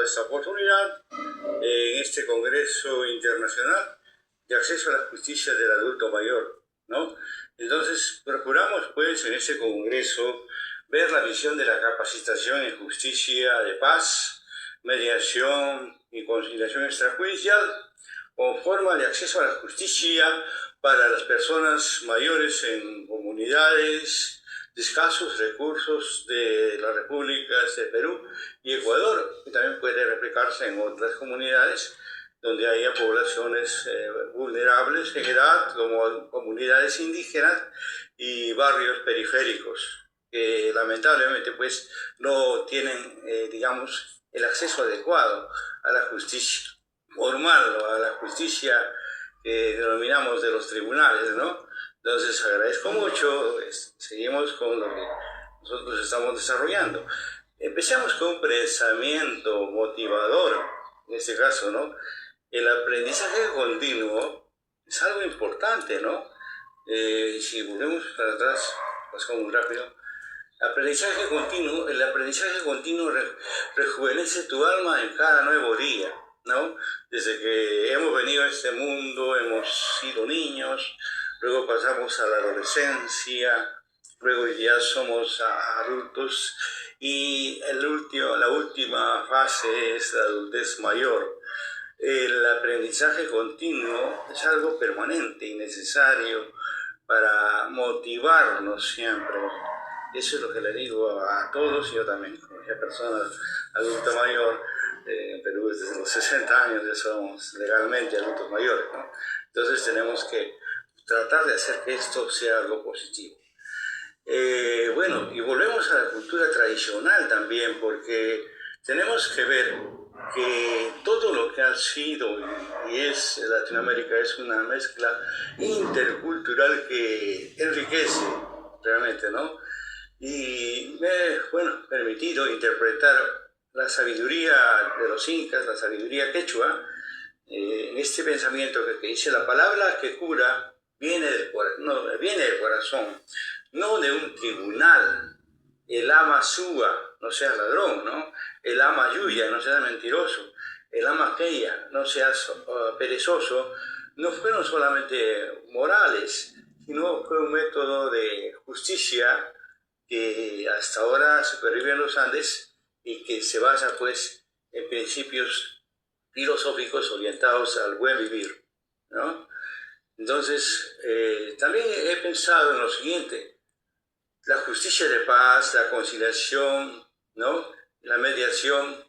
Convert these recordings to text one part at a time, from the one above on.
dado esta oportunidad en este Congreso Internacional de Acceso a la Justicia del Adulto Mayor, ¿no? Entonces, procuramos, pues, en este Congreso ver la visión de la capacitación en justicia de paz, mediación y conciliación extrajudicial, con forma de acceso a la justicia para las personas mayores en comunidades de escasos recursos de las repúblicas de Perú y Ecuador, y también puede replicarse en otras comunidades donde haya poblaciones vulnerables en edad, como comunidades indígenas y barrios periféricos, que lamentablemente pues no tienen, digamos, el acceso adecuado a la justicia formal o a la justicia que denominamos de los tribunales, ¿no? Entonces agradezco mucho, seguimos con lo que nosotros estamos desarrollando. Empecemos con un pensamiento motivador, en este caso, ¿no? El aprendizaje continuo es algo importante, ¿no? Si volvemos para atrás, pasamos muy rápido. El aprendizaje continuo rejuvenece tu alma en cada nuevo día, ¿no? Desde que hemos venido a este mundo, hemos sido niños, luego pasamos a la adolescencia, luego ya somos adultos y la última fase es la adultez mayor. El aprendizaje continuo es algo permanente y necesario para motivarnos siempre. Eso es lo que le digo a todos, y yo también, como persona adulta mayor, en Perú desde los 60 años ya somos legalmente adultos mayores, ¿no? Entonces tenemos que tratar de hacer que esto sea algo positivo. Bueno, y volvemos a la cultura tradicional también, porque tenemos que ver que todo lo que ha sido y es Latinoamérica es una mezcla intercultural que enriquece realmente, ¿no? Y me he permitido interpretar la sabiduría de los incas, la sabiduría quechua, en este pensamiento que dice: la palabra que cura viene del corazón, no de un tribunal. El ama suba, no seas ladrón, ¿no? El ama yuya, no seas mentiroso. El ama aquella, no seas perezoso. No fueron solamente morales, sino fue un método de justicia que hasta ahora supervive en los Andes y que se basa, pues, en principios filosóficos orientados al buen vivir, ¿no? Entonces, también he pensado en lo siguiente: la justicia de paz, la conciliación, ¿no? La mediación,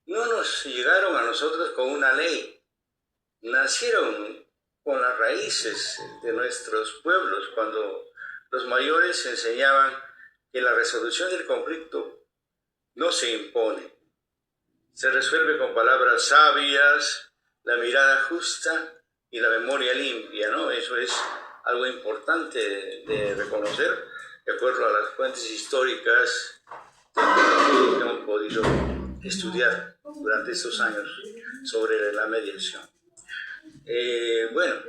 no nos llegaron a nosotros con una ley, nacieron con las raíces de nuestros pueblos, cuando los mayores enseñaban que la resolución del conflicto no se impone, se resuelve con palabras sabias, la mirada justa y la memoria limpia, ¿no? Eso es algo importante de reconocer, de acuerdo a las fuentes históricas que hemos podido estudiar durante estos años sobre la mediación. Bueno,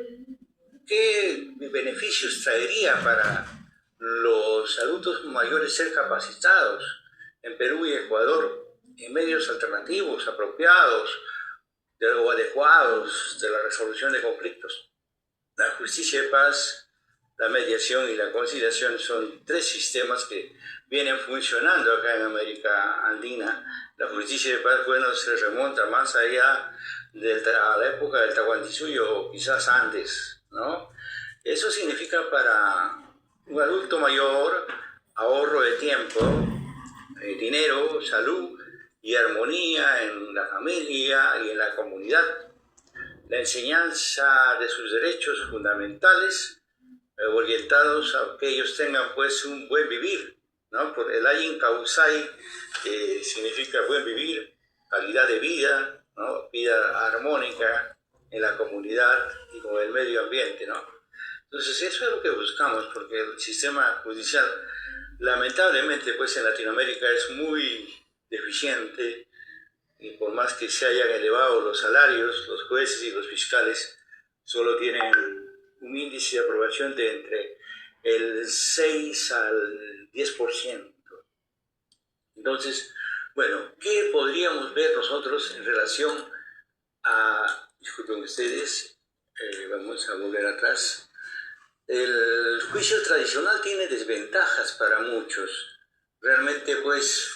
¿qué beneficios traería para los adultos mayores ser capacitados en Perú y Ecuador en medios alternativos, apropiados o adecuados de la resolución de conflictos? La justicia de paz, la mediación y la conciliación son tres sistemas que vienen funcionando acá en América Andina. La justicia de paz, bueno, se remonta más allá a la época del Tahuantinsuyo o quizás antes, ¿no? Eso significa para un adulto mayor ahorro de tiempo, dinero, salud y armonía en la familia y en la comunidad. La enseñanza de sus derechos fundamentales orientados a que ellos tengan, pues, un buen vivir, ¿no? Por el Ayin Kausai, que significa buen vivir, calidad de vida, ¿no? Vida armónica en la comunidad y con el medio ambiente, ¿no? Entonces eso es lo que buscamos, porque el sistema judicial, lamentablemente, pues en Latinoamérica es muy deficiente, y por más que se hayan elevado los salarios, los jueces y los fiscales solo tienen un índice de aprobación de entre el 6 al 10%. Entonces, Bueno, ¿qué podríamos ver nosotros en relación a, disculpen ustedes, vamos a volver atrás? El juicio tradicional tiene desventajas para muchos. Realmente, pues,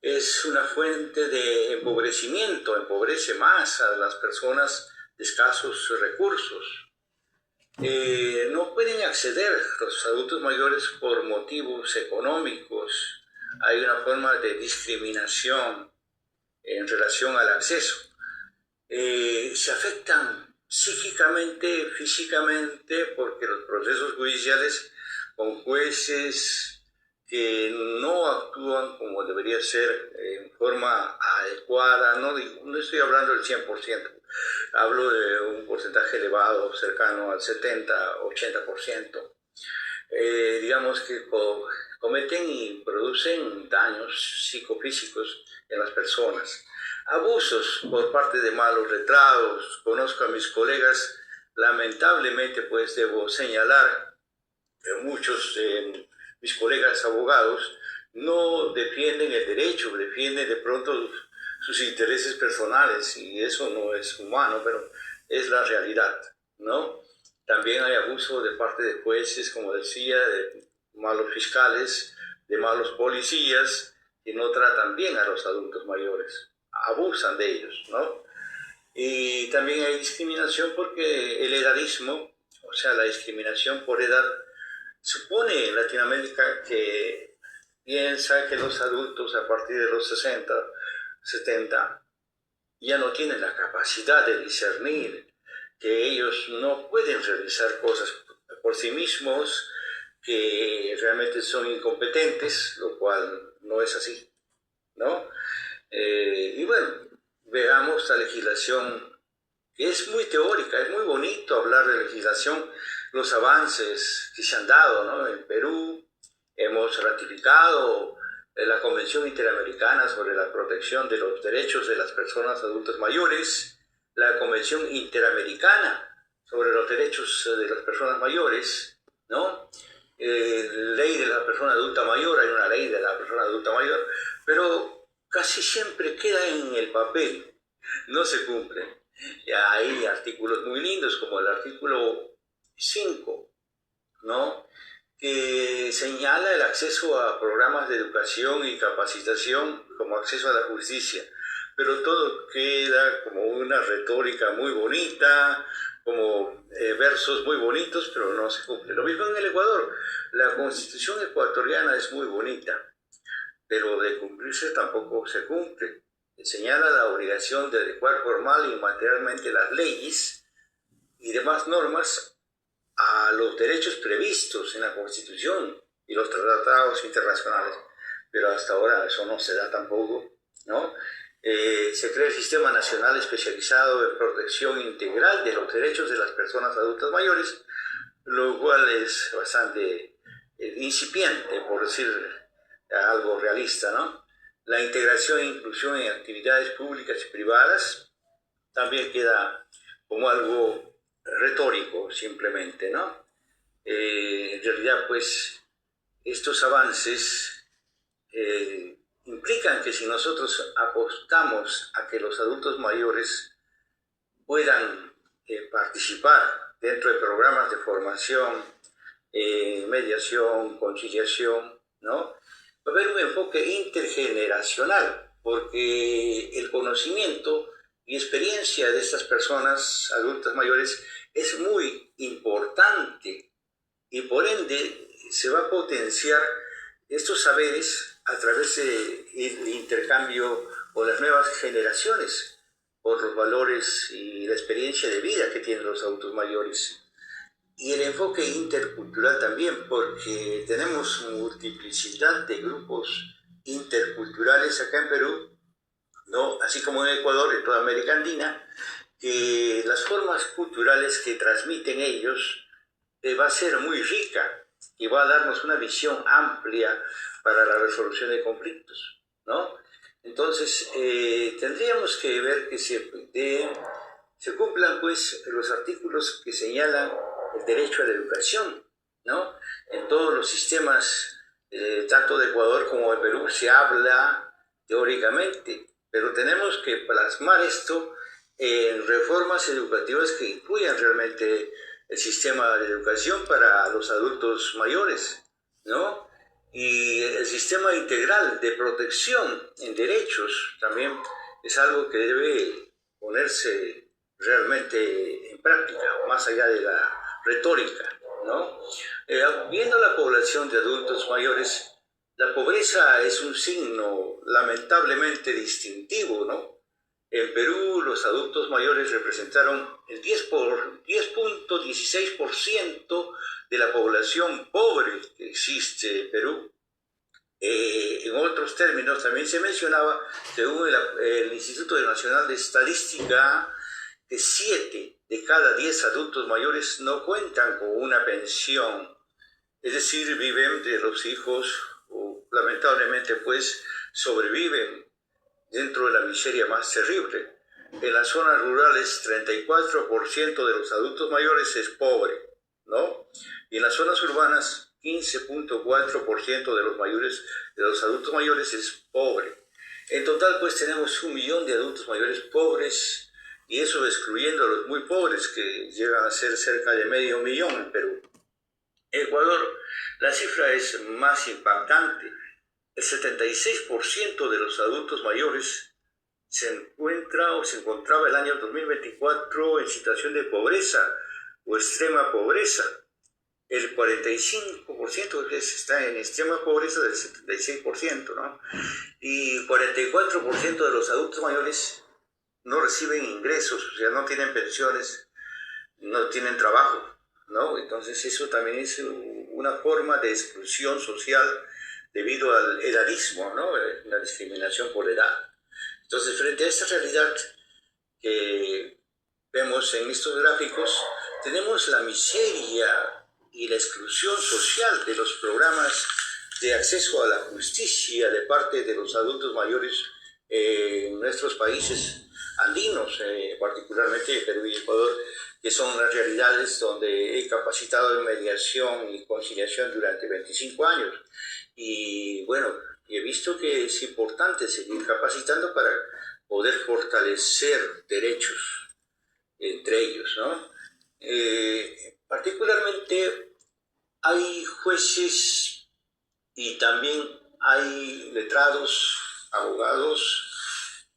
es una fuente de empobrecimiento, empobrece más a las personas de escasos recursos. No pueden acceder los adultos mayores por motivos económicos. Hay una forma de discriminación en relación al acceso. Se afectan psíquicamente, físicamente, porque los procesos judiciales con jueces que no actúan como debería ser en forma adecuada, no estoy hablando del 100%, hablo de un porcentaje elevado, cercano al 70-80%, digamos que cometen y producen daños psicofísicos en las personas. Abusos por parte de malos letrados. Conozco a mis colegas, lamentablemente pues debo señalar que muchos de mis colegas abogados no defienden el derecho, defienden de pronto sus intereses personales, y eso no es humano, pero es la realidad, ¿no? También hay abuso de parte de jueces, como decía, de malos fiscales, de malos policías, que no tratan bien a los adultos mayores, abusan de ellos, ¿no? Y también hay discriminación porque el edadismo, o sea, la discriminación por edad, supone en Latinoamérica que piensa que los adultos a partir de los 60, 70, ya no tienen la capacidad de discernir, que ellos no pueden realizar cosas por sí mismos, que realmente son incompetentes, lo cual no es así, ¿no? Y bueno, veamos la legislación, que es muy teórica, es muy bonito hablar de legislación, los avances que se han dado, ¿no? En Perú hemos ratificado la Convención Interamericana sobre la protección de los derechos de las personas adultas mayores, la Convención Interamericana sobre los derechos de las personas mayores, ¿no? Ley de la persona adulta mayor, hay una ley de la persona adulta mayor, pero casi siempre queda en el papel, no se cumple. Ya hay artículos muy lindos como el artículo 5, ¿no? Que señala el acceso a programas de educación y capacitación como acceso a la justicia, pero todo queda como una retórica muy bonita, como versos muy bonitos, pero no se cumple. Lo mismo en el Ecuador, la constitución ecuatoriana es muy bonita, pero de cumplirse tampoco se cumple. Señala la obligación de adecuar formal y materialmente las leyes y demás normas a los derechos previstos en la Constitución y los tratados internacionales, pero hasta ahora eso no se da tampoco, ¿no? Se crea el Sistema Nacional Especializado en Protección Integral de los Derechos de las Personas Adultas Mayores, lo cual es bastante incipiente, por decir algo realista, ¿no? La integración e inclusión en actividades públicas y privadas también queda como algo retórico simplemente, ¿no? En realidad, pues, estos avances implican que si nosotros apostamos a que los adultos mayores puedan participar dentro de programas de formación, mediación, conciliación, ¿no? Va a haber un enfoque intergeneracional, porque el conocimiento y experiencia de estas personas adultas mayores es muy importante y por ende se va a potenciar estos saberes a través del intercambio con las nuevas generaciones, por los valores y la experiencia de vida que tienen los adultos mayores. Y el enfoque intercultural también, porque tenemos multiplicidad de grupos interculturales acá en Perú, ¿no? Así como en Ecuador, en toda América Andina, que las formas culturales que transmiten ellos va a ser muy rica y va a darnos una visión amplia para la resolución de conflictos, ¿no? Entonces, tendríamos que ver que se cumplan pues los artículos que señalan el derecho a la educación, ¿no? En todos los sistemas, tanto de Ecuador como de Perú, se habla teóricamente, pero tenemos que plasmar esto en reformas educativas que incluyan realmente el sistema de educación para los adultos mayores, ¿no? Y el sistema integral de protección en derechos también es algo que debe ponerse realmente en práctica, más allá de la retórica, ¿no? Viendo la población de adultos mayores, la pobreza es un signo lamentablemente distintivo, ¿no? En Perú, los adultos mayores representaron el 10.16% de la población pobre que existe en Perú. En otros términos, también se mencionaba, según el Instituto Nacional de Estadística, que 7 de cada 10 adultos mayores no cuentan con una pensión, es decir, viven de los hijos o lamentablemente pues sobreviven dentro de la miseria más terrible. En las zonas rurales, 34% de los adultos mayores es pobre, ¿no? Y en las zonas urbanas, 15.4% de los adultos mayores es pobre. En total, pues tenemos 1 millón de adultos mayores pobres, y eso excluyendo a los muy pobres, que llegan a ser cerca de medio millón en Perú. En Ecuador, la cifra es más impactante. El 76% de los adultos mayores se encontraba el año 2024 en situación de pobreza o extrema pobreza. El 45% está en extrema pobreza del 76%, ¿no? Y 44% de los adultos mayores no reciben ingresos, o sea, no tienen pensiones, no tienen trabajo, ¿no? Entonces eso también es una forma de exclusión social debido al edadismo, ¿no? La discriminación por edad. Entonces, frente a esta realidad que vemos en estos gráficos, tenemos la miseria y la exclusión social de los programas de acceso a la justicia de parte de los adultos mayores en nuestros países andinos, particularmente Perú y Ecuador, que son las realidades donde he capacitado en mediación y conciliación durante 25 años. Y bueno, he visto que es importante seguir capacitando para poder fortalecer derechos entre ellos, ¿no? Particularmente hay jueces y también hay letrados, abogados,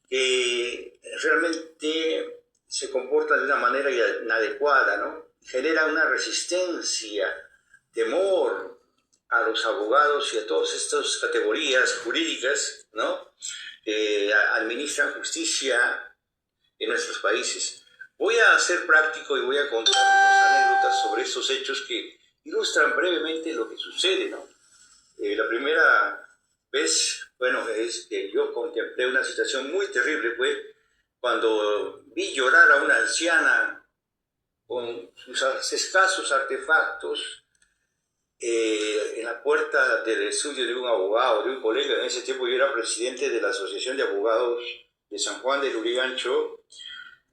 que realmente se comportan de una manera inadecuada, ¿no? Genera una resistencia, temor a los abogados y a todas estas categorías jurídicas, ¿no? Administran justicia en nuestros países. Voy a ser práctico y voy a contar unas anécdotas sobre estos hechos que ilustran brevemente lo que sucede, ¿no? La primera vez, bueno, es que yo contemplé una situación muy terrible, fue cuando vi llorar a una anciana con sus escasos artefactos en la puerta del estudio de un abogado, de un colega. En ese tiempo yo era presidente de la Asociación de Abogados de San Juan del Lurigancho,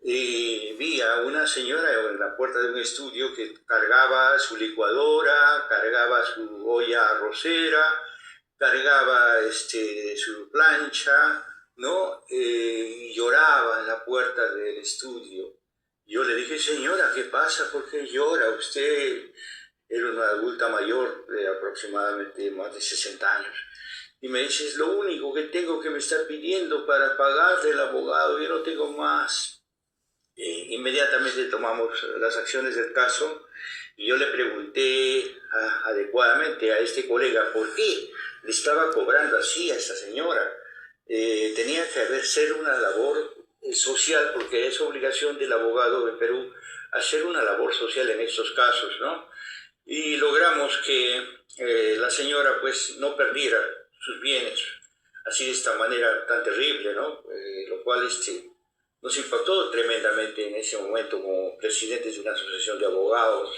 y vi a una señora en la puerta de un estudio que cargaba su licuadora, cargaba su olla arrocera, cargaba su plancha, ¿no? Y lloraba en la puerta del estudio. Yo le dije, señora, ¿qué pasa? ¿Por qué llora? Usted era una adulta mayor de aproximadamente más de 60 años. Y me dice, es lo único que tengo que me está pidiendo para pagarle el abogado, yo no tengo más. Inmediatamente tomamos las acciones del caso y yo le pregunté adecuadamente a este colega por qué le estaba cobrando así a esta señora. Tenía que ser una labor social, porque es obligación del abogado en Perú hacer una labor social en estos casos, ¿no? Y logramos que la señora pues no perdiera sus bienes así de esta manera tan terrible, ¿no? Lo cual nos impactó tremendamente en ese momento como presidentes de una asociación de abogados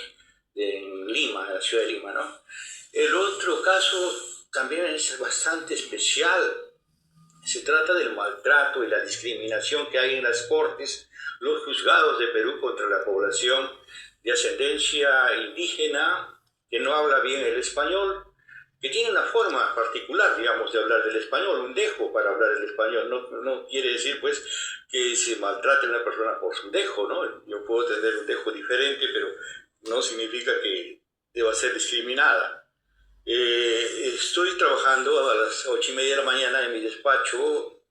en Lima, en la ciudad de Lima, ¿no? El otro caso también es bastante especial. Se trata del maltrato y la discriminación que hay en las cortes, los juzgados de Perú contra la población de ascendencia indígena que no habla bien el español, que tiene una forma particular, digamos, de hablar del español, un dejo para hablar el español. No quiere decir, pues, que se maltrate a una persona por su dejo, ¿no? Yo puedo tener un dejo diferente, pero no significa que deba ser discriminada. Estoy trabajando a las 8:30 de la mañana en mi despacho.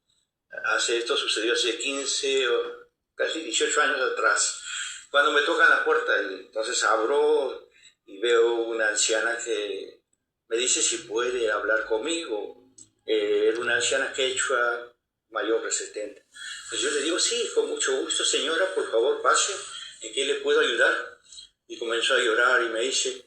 Esto sucedió hace 15 o casi 18 años atrás, cuando me tocan la puerta y entonces abro y veo una anciana que me dice si puede hablar conmigo. Era una anciana quechua mayor de 70. Pues yo le digo, sí, con mucho gusto, señora, por favor, pase, ¿en qué le puedo ayudar? Y comenzó a llorar y me dice,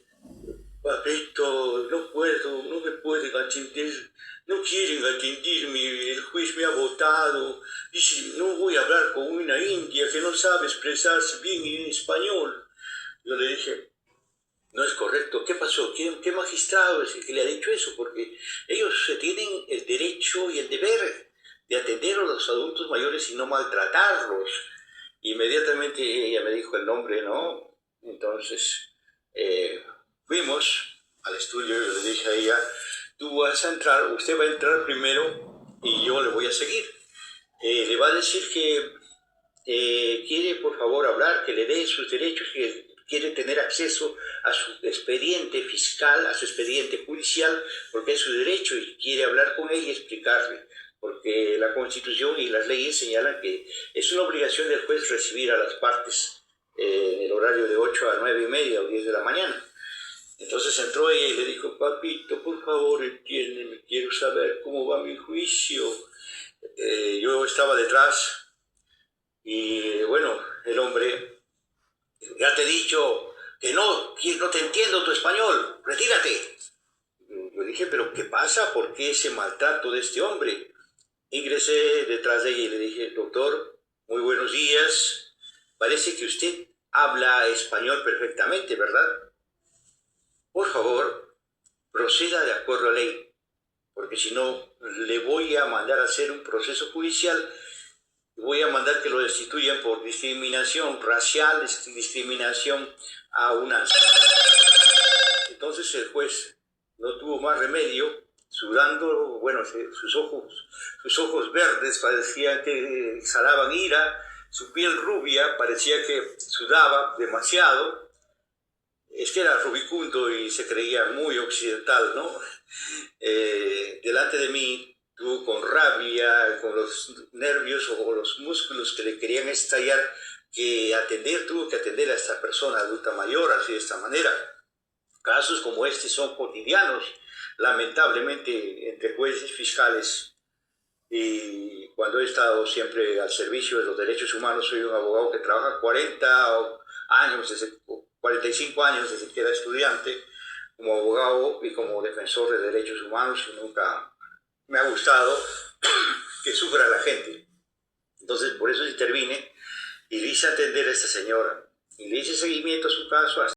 papito, no puedo, no me pueden atender, no quieren atenderme, el juez me ha votado, dice, no voy a hablar con una india que no sabe expresarse bien en español. Yo le dije, no es correcto, ¿qué pasó? ¿Qué magistrado es el que le ha dicho eso? Porque ellos tienen el derecho y el deber de atender a los adultos mayores y no maltratarlos. Inmediatamente ella me dijo el nombre, ¿no? Entonces, fuimos al estudio y le dije a ella, tú vas a entrar, usted va a entrar primero y yo le voy a seguir. Le va a decir que quiere por favor hablar, que le dé sus derechos, que quiere tener acceso a su expediente fiscal, a su expediente judicial, porque es su derecho y quiere hablar con él y explicarle. Porque la Constitución y las leyes señalan que es una obligación del juez recibir a las partes en el horario de 8 a 9:30 o 10 de la mañana. Entonces entró ella y le dijo, papito, por favor, entiéndeme, quiero saber cómo va mi juicio. Yo estaba detrás y bueno, el hombre, ya te he dicho que no te entiendo tu español, retírate. Yo dije, pero ¿qué pasa? ¿Por qué ese maltrato de este hombre? Ingresé detrás de ella y le dije, doctor, muy buenos días, parece que usted habla español perfectamente, ¿verdad? Por favor, proceda de acuerdo a la ley, porque si no, le voy a mandar a hacer un proceso judicial, voy a mandar que lo destituyan por discriminación racial, discriminación a una... Entonces el juez no tuvo más remedio, sudando, bueno, sus ojos verdes parecían que exhalaban ira, su piel rubia parecía que sudaba demasiado. Es que era rubicundo y se creía muy occidental, ¿no? Delante de mí, tuvo con rabia, con los nervios o los músculos que le querían estallar, tuvo que atender a esta persona adulta mayor así de esta manera. Casos como este son cotidianos, lamentablemente, entre jueces fiscales. Y cuando he estado siempre al servicio de los derechos humanos, soy un abogado que trabaja 45 años desde que era estudiante, como abogado y como defensor de derechos humanos, y nunca me ha gustado que sufra la gente. Entonces, por eso intervine y le hice atender a esta señora y le hice seguimiento a su caso hasta